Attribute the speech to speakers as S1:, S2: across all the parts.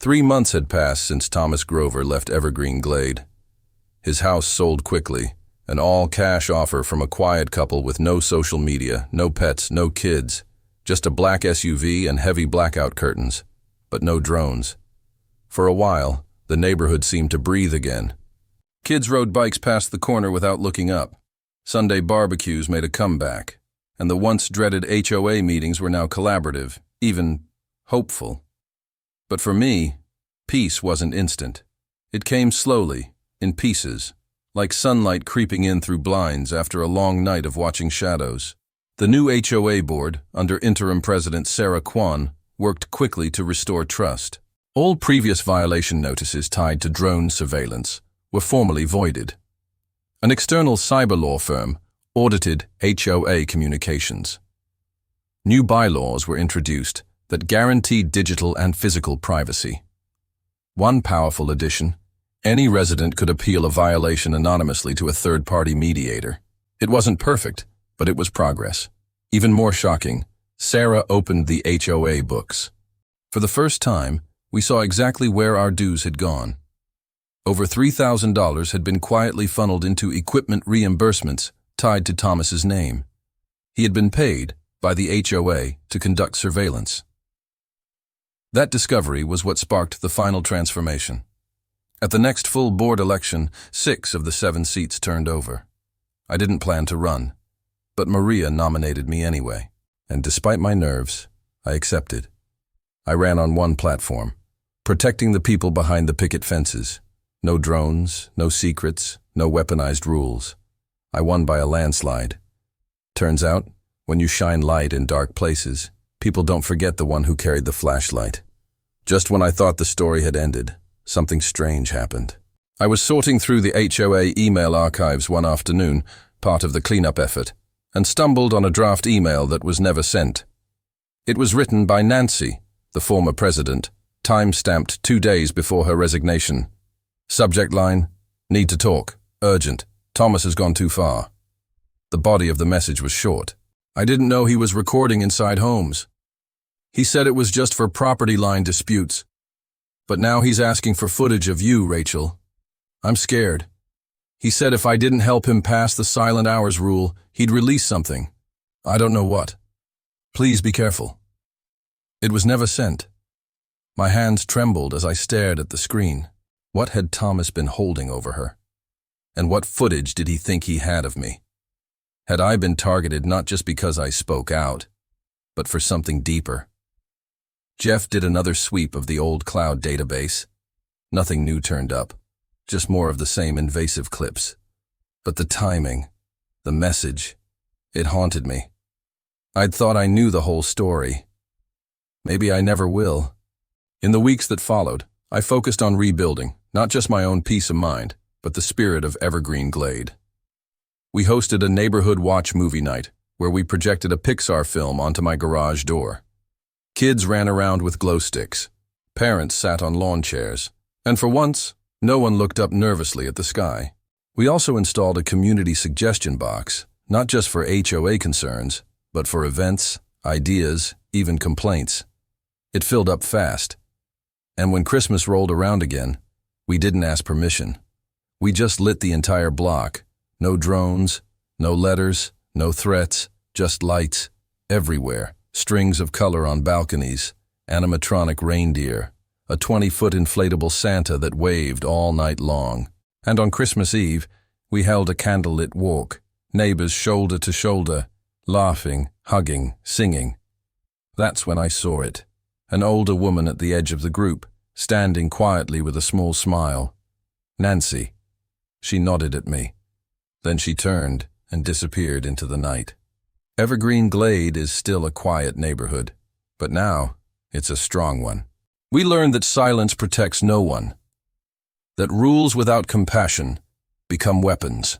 S1: 3 months had passed since Thomas Grover left Evergreen Glade. His house sold quickly, an all-cash offer from a quiet couple with no social media, no pets, no kids, just a black SUV and heavy blackout curtains, but no drones. For a while, the neighborhood seemed to breathe again. Kids rode bikes past the corner without looking up. Sunday barbecues made a comeback, and the once dreaded HOA meetings were now collaborative, even hopeful. But for me, peace wasn't instant. It came slowly, in pieces, like sunlight creeping in through blinds after a long night of watching shadows. The new HOA board, under interim president Sarah Kwan, worked quickly to restore trust. All previous violation notices tied to drone surveillance were formally voided. An external cyber law firm audited HOA communications. New bylaws were introduced that guaranteed digital and physical privacy. One powerful addition: any resident could appeal a violation anonymously to a third-party mediator. It wasn't perfect, but it was progress. Even more shocking, Sarah opened the HOA books. For the first time, we saw exactly where our dues had gone. Over $3,000 had been quietly funneled into equipment reimbursements tied to Thomas's name. He had been paid by the HOA to conduct surveillance. That discovery was what sparked the final transformation. At the next full board election, 6 of the 7 seats turned over. I didn't plan to run, but Maria nominated me anyway, and despite my nerves, I accepted. I ran on one platform: protecting the people behind the picket fences. No drones, no secrets, no weaponized rules. I won by a landslide. Turns out, when you shine light in dark places, people don't forget the one who carried the flashlight. Just when I thought the story had ended, something strange happened. I was sorting through the HOA email archives one afternoon, part of the cleanup effort, and stumbled on a draft email that was never sent. It was written by Nancy, the former president, time-stamped 2 days before her resignation. Subject line: "Need to talk. Urgent. Thomas has gone too far." The body of the message was short. I didn't know he was recording inside homes. He said it was just for property line disputes. But now he's asking for footage of you, Rachel. I'm scared. He said if I didn't help him pass the silent hours rule, he'd release something. I don't know what. Please be careful. It was never sent. My hands trembled as I stared at the screen. What had Thomas been holding over her? And what footage did he think he had of me? Had I been targeted not just because I spoke out, but for something deeper? Jeff did another sweep of the old cloud database. Nothing new turned up, just more of the same invasive clips. But the timing, the message, it haunted me. I'd thought I knew the whole story. Maybe I never will. In the weeks that followed, I focused on rebuilding, not just my own peace of mind, but the spirit of Evergreen Glade. We hosted a neighborhood watch movie night, where we projected a Pixar film onto my garage door. Kids ran around with glow sticks. Parents sat on lawn chairs. And for once, no one looked up nervously at the sky. We also installed a community suggestion box, not just for HOA concerns, but for events, ideas, even complaints. It filled up fast. And when Christmas rolled around again, we didn't ask permission. We just lit the entire block. No drones, no letters, no threats, just lights everywhere. Strings of color on balconies, animatronic reindeer, a 20-foot inflatable Santa that waved all night long. And on Christmas Eve, we held a candlelit walk, neighbors shoulder to shoulder, laughing, hugging, singing. That's when I saw it. An older woman at the edge of the group, standing quietly with a small smile. Nancy. She nodded at me. Then she turned and disappeared into the night. Evergreen Glade is still a quiet neighborhood, but now it's a strong one. We learned that silence protects no one, that rules without compassion become weapons,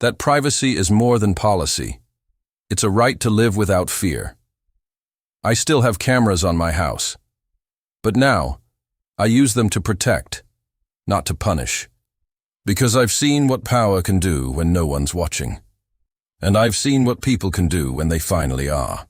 S1: that privacy is more than policy. It's a right to live without fear. I still have cameras on my house, but now I use them to protect, not to punish. Because I've seen what power can do when no one's watching. And I've seen what people can do when they finally are.